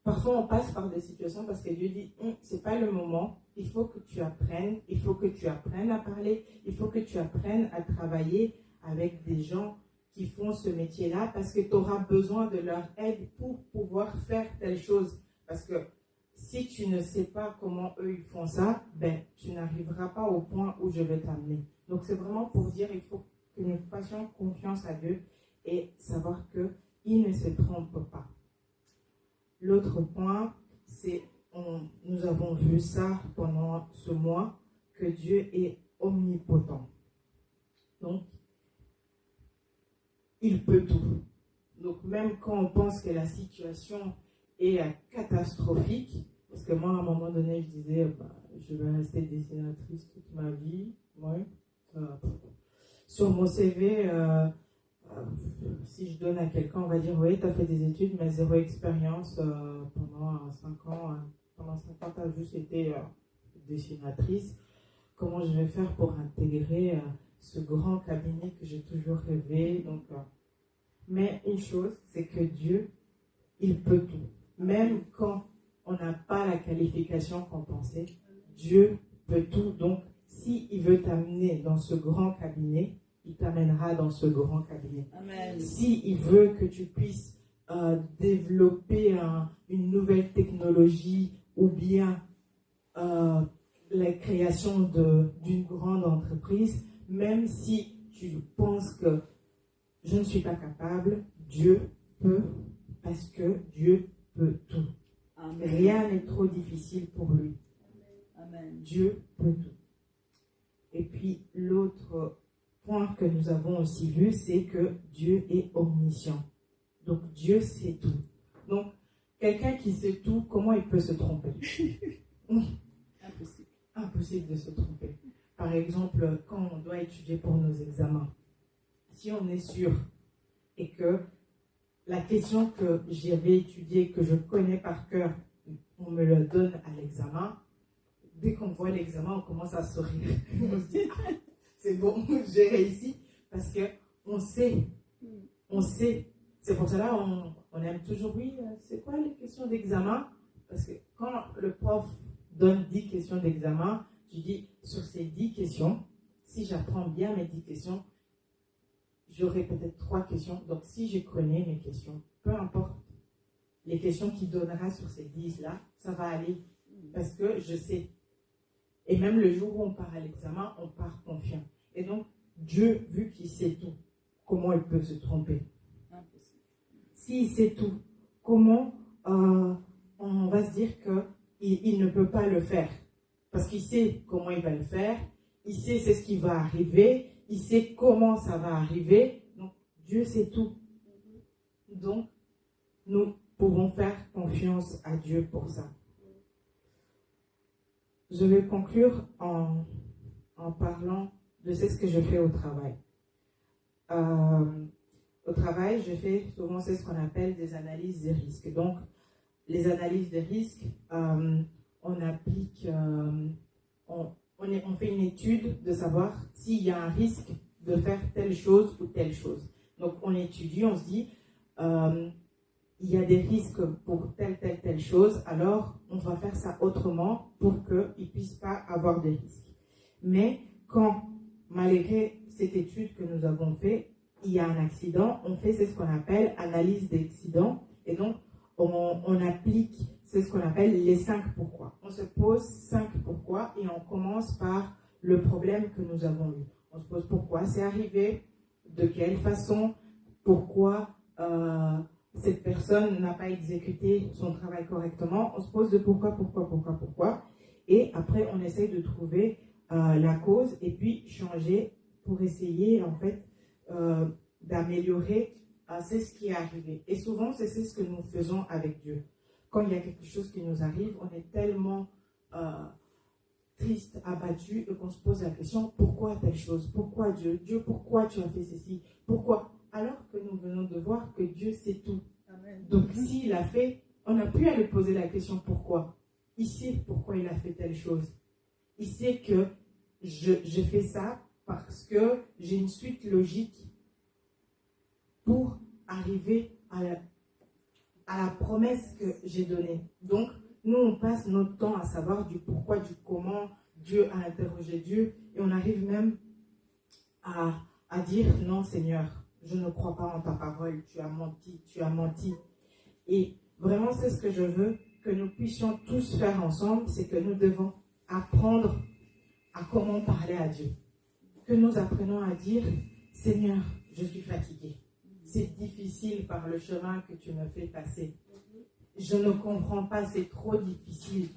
Speaker 1: Parfois, on passe par des situations parce que Dieu dit, c'est pas le moment, il faut que tu apprennes à parler, il faut que tu apprennes à travailler avec des gens qui font ce métier-là parce que tu auras besoin de leur aide pour pouvoir faire telle chose. Parce que si tu ne sais pas comment eux ils font ça, tu n'arriveras pas au point où je vais t'amener. Donc, c'est vraiment pour dire, il faut que nous fassions confiance à Dieu et savoir qu'il ne se trompe pas. L'autre point, c'est, nous avons vu ça pendant ce mois, que Dieu est omnipotent. Donc, il peut tout. Donc, même quand on pense que la situation est catastrophique, parce que moi, à un moment donné, je disais, je vais rester dessinatrice toute ma vie. Ouais. Sur mon CV, si je donne à quelqu'un, on va dire, oui, tu as fait des études, mais 0 expérience pendant 5 ans. Pendant 5 ans, tu as juste été dessinatrice. Comment je vais faire pour intégrer ce grand cabinet que j'ai toujours rêvé? Donc, mais une chose, c'est que Dieu, il peut tout. Même quand on n'a pas la qualification qu'on pensait, Dieu peut tout. Donc, s'il veut t'amener dans ce grand cabinet, il t'amènera dans ce grand cabinet.
Speaker 2: Amen.
Speaker 1: S'il veut que tu puisses développer une nouvelle technologie ou bien la création d'une grande entreprise, même si tu penses que je ne suis pas capable, Dieu peut, parce que Dieu peut tout.
Speaker 2: Amen.
Speaker 1: Rien n'est trop difficile pour lui.
Speaker 2: Amen.
Speaker 1: Dieu peut tout. Et puis l'autre point que nous avons aussi vu, c'est que Dieu est omniscient. Donc Dieu sait tout. Donc quelqu'un qui sait tout, comment il peut se tromper?
Speaker 2: Impossible.
Speaker 1: Impossible de se tromper. Par exemple, quand on doit étudier pour nos examens, si on est sûr et que la question que j'avais étudiée, que je connais par cœur, on me le donne à l'examen, dès qu'on voit l'examen, on commence à sourire. On se dit, ah, c'est bon, j'ai réussi. Parce qu'on sait, on sait. C'est pour cela on aime toujours, oui, c'est quoi les questions d'examen? Parce que quand le prof donne 10 questions d'examen, tu dis, sur ces 10 questions, si j'apprends bien mes 10 questions, j'aurai peut-être 3 questions. Donc, si je connais mes questions, peu importe les questions qu'il donnera sur ces 10-là, ça va aller. Parce que je sais. Et même le jour où on part à l'examen, on part confiant. Et donc, Dieu, vu qu'il sait tout, comment il peut se tromper?
Speaker 2: Impossible.
Speaker 1: S'il sait tout, comment on va se dire qu'il ne peut pas le faire? Parce qu'il sait comment il va le faire, il sait c'est ce qui va arriver, il sait comment ça va arriver. Donc, Dieu sait tout. Donc, nous pouvons faire confiance à Dieu pour ça. Je vais conclure en parlant de ce que je fais au travail. Au travail, je fais souvent ce qu'on appelle des analyses de risques. Donc, les analyses de risques, on applique, on fait une étude de savoir s'il y a un risque de faire telle chose ou telle chose. Donc, on étudie, on se dit, il y a des risques pour telle chose, alors on va faire ça autrement pour qu'il ne puisse pas avoir de risques. Mais quand, malgré cette étude que nous avons faite, il y a un accident, on fait ce qu'on appelle analyse d'accident, et donc on applique ce qu'on appelle les 5 pourquoi. On se pose 5 pourquoi et on commence par le problème que nous avons eu. On se pose pourquoi c'est arrivé, de quelle façon, pourquoi cette personne n'a pas exécuté son travail correctement. On se pose de pourquoi. Et après, on essaye de trouver la cause et puis changer pour essayer, en fait, d'améliorer c'est ce qui est arrivé. Et souvent, c'est ce que nous faisons avec Dieu. Quand il y a quelque chose qui nous arrive, on est tellement triste, abattu, et qu'on se pose la question, pourquoi telle chose? Pourquoi Dieu? Dieu, pourquoi tu as fait ceci? Pourquoi? Alors que nous venons de voir que Dieu sait tout.
Speaker 2: Amen.
Speaker 1: Donc, s'il a fait, on n'a plus à lui poser la question pourquoi. Il sait pourquoi il a fait telle chose. Il sait que je fais ça parce que j'ai une suite logique pour arriver à la promesse que j'ai donnée. Donc, nous, on passe notre temps à savoir du pourquoi, du comment. Dieu a interrogé Dieu et on arrive même à dire non, Seigneur, je ne crois pas en ta parole, tu as menti. Et vraiment, c'est ce que je veux que nous puissions tous faire ensemble, c'est que nous devons apprendre à comment parler à Dieu. Que nous apprenons à dire, Seigneur, je suis fatigué. C'est difficile par le chemin que tu me fais passer. Je ne comprends pas, c'est trop difficile.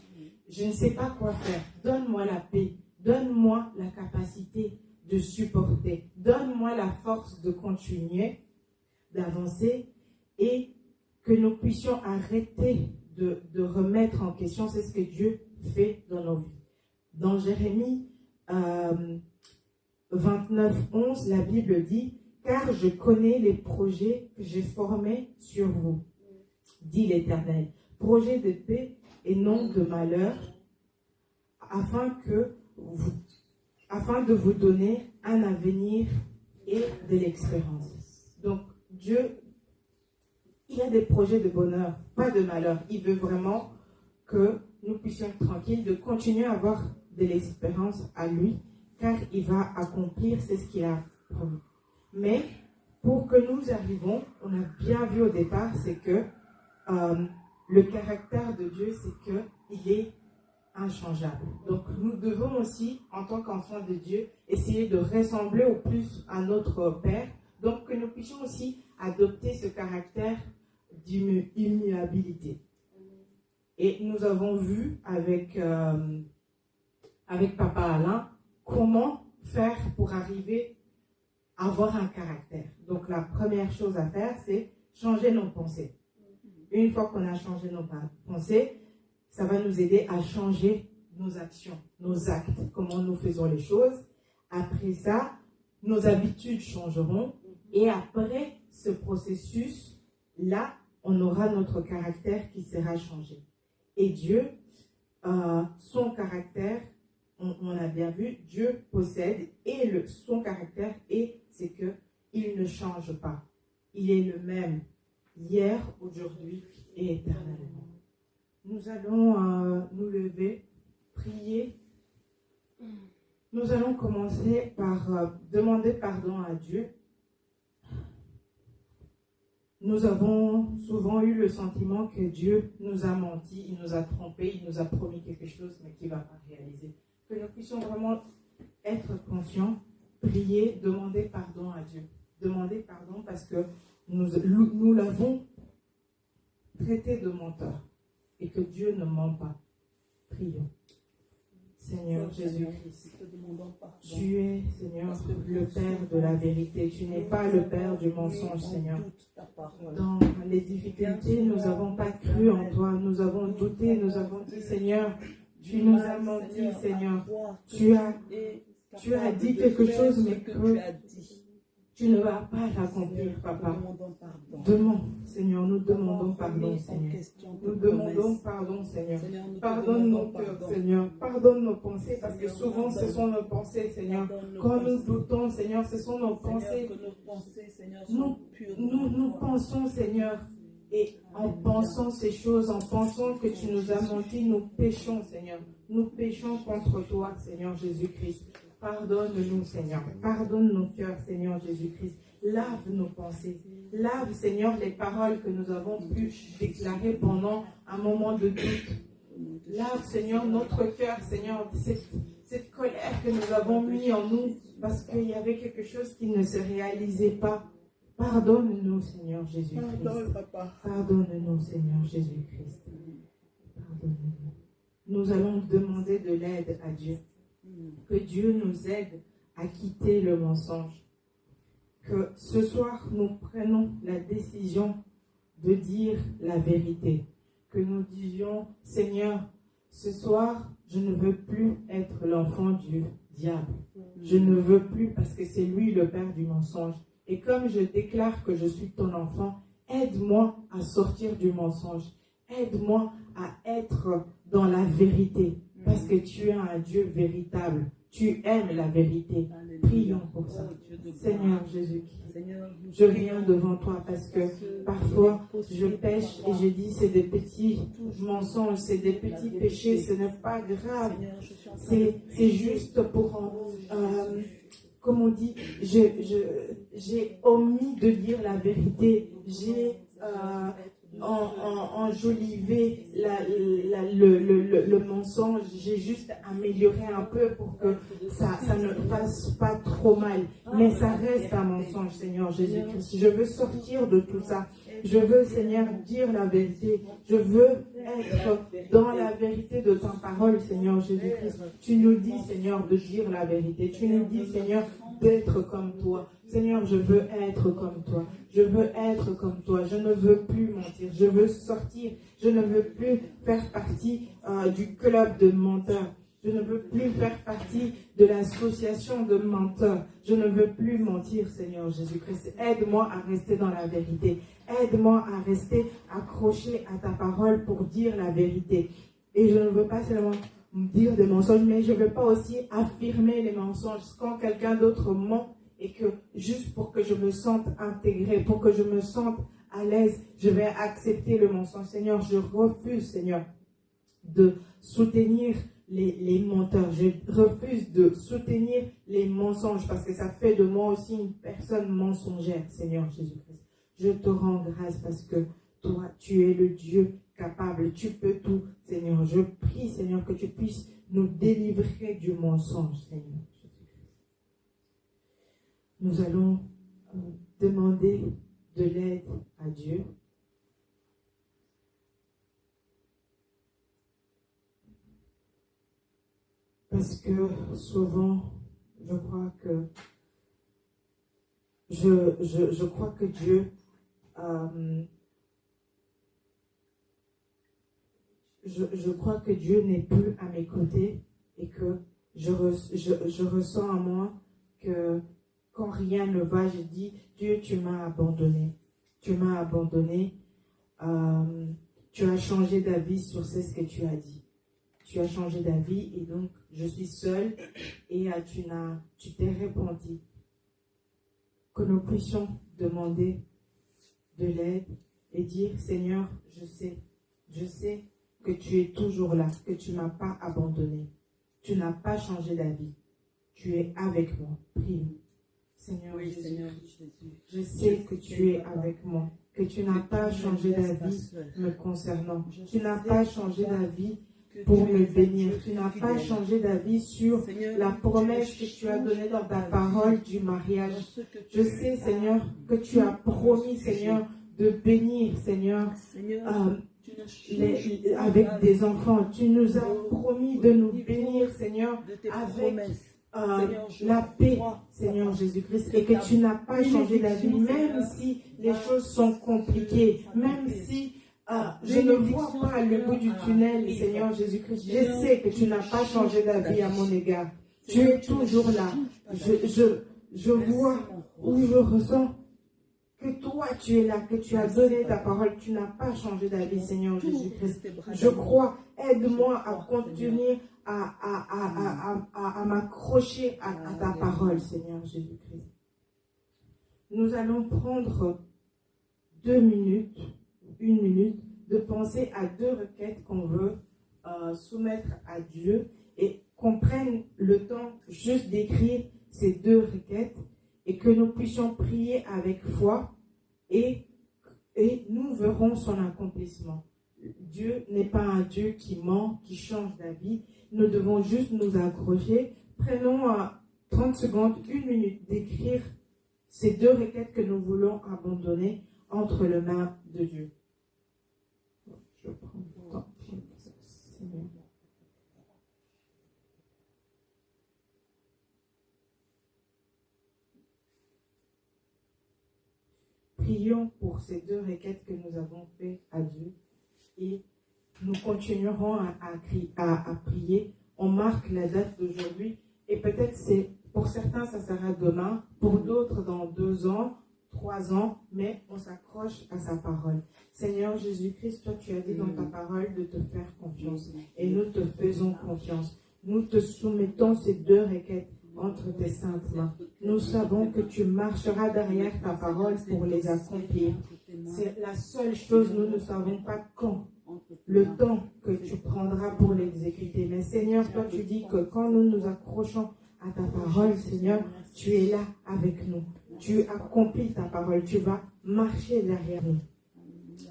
Speaker 1: Je ne sais pas quoi faire. Donne-moi la paix. Donne-moi la capacité de supporter. Donne-moi la force de continuer, d'avancer et que nous puissions arrêter de remettre en question c'est ce que Dieu fait dans nos vies. Dans Jérémie 29:11, la Bible dit « Car je connais les projets que j'ai formés sur vous, dit l'Éternel, projets de paix et non de malheur, afin de vous donner un avenir et de l'expérience. » Donc, Dieu, il a des projets de bonheur, pas de malheur. Il veut vraiment que nous puissions être tranquilles, de continuer à avoir de l'espérance à lui, car il va accomplir ce qu'il a promis. Mais pour que nous arrivons, on a bien vu au départ, c'est que le caractère de Dieu, c'est qu'il est inchangeable. Donc nous devons aussi, en tant qu'enfants de Dieu, essayer de ressembler au plus à notre Père. Donc que nous puissions aussi adopter ce caractère d'immuabilité. Et nous avons vu avec Papa Alain comment faire pour arriver à avoir un caractère. Donc la première chose à faire, c'est changer nos pensées. Une fois qu'on a changé nos pensées, ça va nous aider à changer nos actions, nos actes, comment nous faisons les choses. Après ça, nos habitudes changeront. Et après ce processus-là, on aura notre caractère qui sera changé. Et Dieu, son caractère, on a bien vu, Dieu possède et son caractère, et c'est qu'il ne change pas. Il est le même hier, aujourd'hui et éternellement. Nous allons nous lever, prier. Nous allons commencer par demander pardon à Dieu. Nous avons souvent eu le sentiment que Dieu nous a menti, il nous a trompés, il nous a promis quelque chose, mais qu'il ne va pas réaliser. Que nous puissions vraiment être conscients, prier, demander pardon à Dieu. Demander pardon parce que nous l'avons traité de menteur et que Dieu ne ment pas. Prions. Seigneur Jésus-Christ, tu es, Seigneur, le Père de la vérité. Tu n'es pas le Père du mensonge, Seigneur. Dans les difficultés, nous n'avons pas cru en toi. Nous avons douté, nous avons dit, Seigneur, tu nous as menti, Seigneur. Tu as dit quelque chose, mais que tu ne vas pas l'accomplir, Papa. Demande, Seigneur, nous demandons pardon, Seigneur. Nous demandons pardon, Seigneur. Pardonne nos cœurs, Seigneur. Pardonne nos pensées, parce que souvent ce sont nos pensées, Seigneur. Quand nous doutons, Seigneur, ce sont nos pensées. Nous pensons, Seigneur, et en pensant ces choses, en pensant que tu nous as menti, nous péchons, Seigneur. Nous péchons contre toi, Seigneur Jésus-Christ. Pardonne-nous, Seigneur. Pardonne nos cœurs, Seigneur Jésus-Christ. Lave nos pensées. Lave, Seigneur, les paroles que nous avons pu déclarer pendant un moment de doute. Lave, Seigneur, notre cœur, Seigneur, cette colère que nous avons mis en nous parce qu'il y avait quelque chose qui ne se réalisait pas. Pardonne-nous, Seigneur Jésus-Christ. Pardonne-nous, Seigneur Jésus-Christ. Pardonne-nous. Nous allons demander de l'aide à Dieu. Que Dieu nous aide à quitter le mensonge. Que ce soir, nous prenons la décision de dire la vérité. Que nous disions, Seigneur, ce soir, je ne veux plus être l'enfant du diable. Je ne veux plus parce que c'est lui le père du mensonge. Et comme je déclare que je suis ton enfant, aide-moi à sortir du mensonge. Aide-moi à être dans la vérité. Parce que tu es un Dieu véritable. Tu aimes la vérité. Prions pour ça. Seigneur Jésus-Christ, je viens devant toi parce que parfois je pêche et je dis c'est des petits mensonges, c'est des petits péchés, ce n'est pas grave. C'est juste pour... comme on dit, j'ai omis de dire la vérité. J'ai... enjoliver le mensonge, j'ai juste amélioré un peu pour que ça ne fasse pas trop mal. Mais ça reste un mensonge, Seigneur Jésus-Christ. Je veux sortir de tout ça. Je veux, Seigneur, dire la vérité. Je veux être dans la vérité de ta parole, Seigneur Jésus-Christ. Tu nous dis, Seigneur, de dire la vérité. Tu nous dis, Seigneur, d'être comme toi. Seigneur, je veux être comme toi. Je veux être comme toi. Je ne veux plus mentir. Je veux sortir. Je ne veux plus faire partie du club de menteurs. Je ne veux plus faire partie de l'association de menteurs. Je ne veux plus mentir, Seigneur Jésus-Christ. Aide-moi à rester dans la vérité. Aide-moi à rester accroché à ta parole pour dire la vérité. Et je ne veux pas seulement dire des mensonges, mais je ne veux pas aussi affirmer les mensonges. Quand quelqu'un d'autre ment, et que juste pour que je me sente intégrée, pour que je me sente à l'aise, je vais accepter le mensonge. Seigneur, je refuse, Seigneur, de soutenir les menteurs. Je refuse de soutenir les mensonges parce que ça fait de moi aussi une personne mensongère, Seigneur Jésus-Christ. Je te rends grâce parce que toi, tu es le Dieu capable. Tu peux tout, Seigneur. Je prie, Seigneur, que tu puisses nous délivrer du mensonge, Seigneur Jésus-Christ. Nous allons demander de l'aide à Dieu. Parce que souvent, je crois que Dieu je crois que Dieu n'est plus à mes côtés et que je ressens en moi que quand rien ne va, je dis, Dieu, tu m'as abandonné. Tu m'as abandonné. Tu as changé d'avis sur ce que tu as dit. Tu as changé d'avis et donc je suis seule et tu t'es repenti. Que nous puissions demander de l'aide et dire, Seigneur, je sais que tu es toujours là, que tu ne m'as pas abandonné. Tu n'as pas changé d'avis. Tu es avec moi. Prie. Seigneur,
Speaker 2: Oui,
Speaker 1: Jésus,
Speaker 2: Seigneur Jésus,
Speaker 1: je sais que tu es avec moi, que tu n'as pas changé d'avis me concernant. Tu n'as pas changé d'avis pour me bénir. Tu n'as pas changé d'avis sur la promesse que tu as donnée dans ta parole du mariage. Je sais, Seigneur, que tu as promis, Seigneur, de bénir, Seigneur, avec des enfants. Tu nous as promis de nous bénir, Seigneur, avec la paix, Seigneur Jésus-Christ, et que tu n'as pas changé d'avis, même si les choses sont compliquées, même si je ne vois pas le bout du tunnel, Seigneur Jésus-Christ. Je sais que tu n'as pas changé d'avis à mon égard. Tu es toujours là. Je vois ou je ressens que toi tu es là, que tu as donné ta parole. Tu n'as pas changé d'avis, Seigneur Jésus-Christ. Je crois. Aide-moi à continuer à m'accrocher à ta parole, Seigneur Jésus-Christ. Nous allons prendre 2 minutes, 1 minute, de penser à 2 requêtes qu'on veut soumettre à Dieu et qu'on prenne le temps juste d'écrire ces 2 requêtes et que nous puissions prier avec foi et nous verrons son accomplissement. Dieu n'est pas un Dieu qui ment, qui change d'avis. Nous devons juste nous accrocher. Prenons 30 secondes, 1 minute d'écrire ces 2 requêtes que nous voulons abandonner entre les mains de Dieu. Je prends le temps. Seigneur. Prions pour ces 2 requêtes que nous avons faites à Dieu et nous continuerons à prier. On marque la date d'aujourd'hui et peut-être pour certains ça sera demain, pour d'autres dans 2 ans, 3 ans, mais on s'accroche à sa parole. Seigneur Jésus-Christ, toi tu as dit dans ta parole de te faire confiance et nous te faisons confiance. Nous te soumettons ces 2 requêtes entre tes saintes mains. Nous savons que tu marcheras derrière ta parole pour les accomplir. C'est la seule chose, nous ne savons pas quand, le temps que tu prendras pour l'exécuter. Mais Seigneur, toi tu dis que quand nous nous accrochons à ta parole, Seigneur, tu es là avec nous. Tu accomplis ta parole, tu vas marcher derrière nous.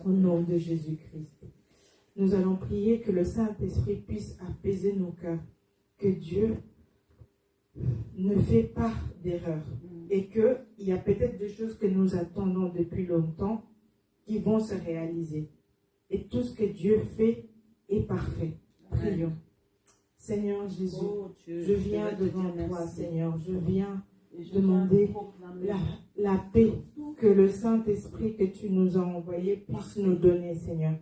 Speaker 1: Au nom de Jésus-Christ. Nous allons prier que le Saint-Esprit puisse apaiser nos cœurs. Que Dieu ne fait pas d'erreur. Et qu'il y a peut-être des choses que nous attendons depuis longtemps qui vont se réaliser. Et tout ce que Dieu fait est parfait. Prions. Seigneur Jésus, je viens devant toi, Seigneur. Je viens demander la paix que le Saint-Esprit que tu nous as envoyé puisse nous donner, Seigneur.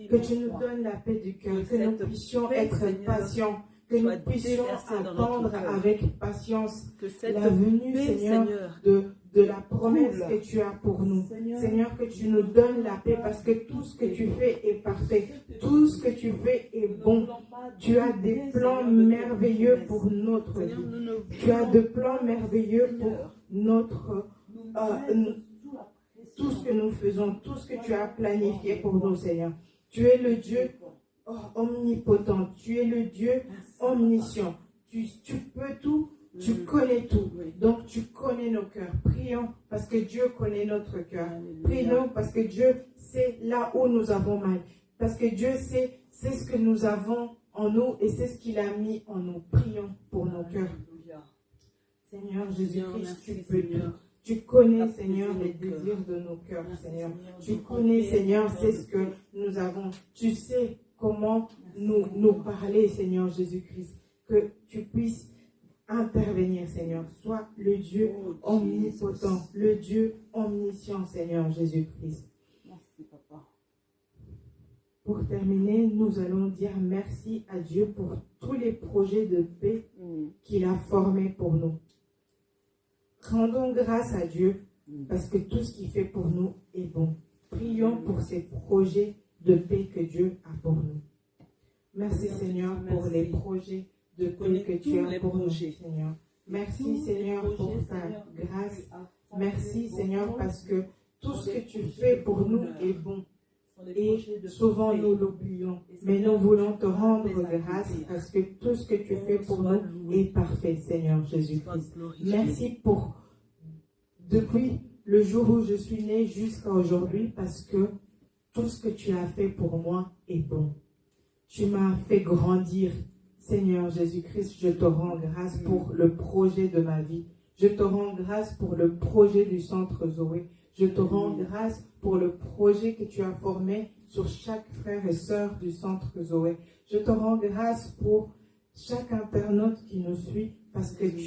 Speaker 1: Que tu nous donnes la paix du cœur, que nous puissions être patients, que nous puissions attendre avec patience la venue, Seigneur, de la promesse que tu as pour nous. Seigneur, que tu nous donnes la paix parce que tout ce que tu fais est parfait. Tout ce que tu fais est bon. Tu as des plans merveilleux pour notre vie. Tu as des plans merveilleux pour notre... tout ce que nous faisons, tout ce que tu as planifié pour nous, Seigneur. Tu es le Dieu omnipotent. Tu es le Dieu omniscient. Tu peux tout, tu connais tout.
Speaker 2: Oui.
Speaker 1: Donc tu connais nos cœurs. Prions parce que Dieu connaît notre cœur.
Speaker 2: Alléluia.
Speaker 1: Prions parce que Dieu sait là où nous avons mal. Parce que Dieu sait ce que nous avons en nous et c'est ce qu'il a mis en nous. Prions pour nos cœurs.
Speaker 2: Alléluia.
Speaker 1: Seigneur Jésus-Christ,
Speaker 2: merci,
Speaker 1: tu peux tout.
Speaker 2: Seigneur.
Speaker 1: Tu connais,
Speaker 2: Ta
Speaker 1: Seigneur, les
Speaker 2: plaisir au
Speaker 1: désirs de nos cœurs,
Speaker 2: Merci,
Speaker 1: Seigneur.
Speaker 2: Seigneur,
Speaker 1: Tu
Speaker 2: de
Speaker 1: connais,
Speaker 2: remplir
Speaker 1: Seigneur,
Speaker 2: nos
Speaker 1: c'est ce
Speaker 2: cœurs de
Speaker 1: que
Speaker 2: paix.
Speaker 1: nous avons. Tu sais comment nous parler, Seigneur Jésus-Christ. Que tu puisses intervenir, Seigneur. Sois le Dieu
Speaker 2: Oh,
Speaker 1: omnipotent,
Speaker 2: Jesus.
Speaker 1: le Dieu omniscient, Seigneur Jésus-Christ.
Speaker 2: Merci, Papa.
Speaker 1: Pour terminer, nous allons dire merci à Dieu pour tous les projets de paix qu'il a formés pour nous. Rendons grâce à Dieu parce que tout ce qu'il fait pour nous est bon. Prions pour ces projets de paix que Dieu a pour nous. Merci Seigneur pour les projets de paix que tu as pour nous, Seigneur. Merci Seigneur pour ta grâce. Merci Seigneur parce que tout ce que tu fais pour nous est bon. Et souvent nous l'oublions. Mais nous voulons te rendre grâce parce que tout ce que tu fais pour nous est parfait, Seigneur Jésus-Christ. Merci pour, depuis le jour où je suis née jusqu'à aujourd'hui, parce que tout ce que tu as fait pour moi est bon. Tu m'as fait grandir, Seigneur Jésus-Christ. Je te rends grâce pour le projet de ma vie. Je te rends grâce pour le projet du Centre Zoé. Je te rends grâce pour le projet que tu as formé sur chaque frère et sœur du Centre Zoé. Je te rends grâce pour chaque internaute qui nous suit parce que tu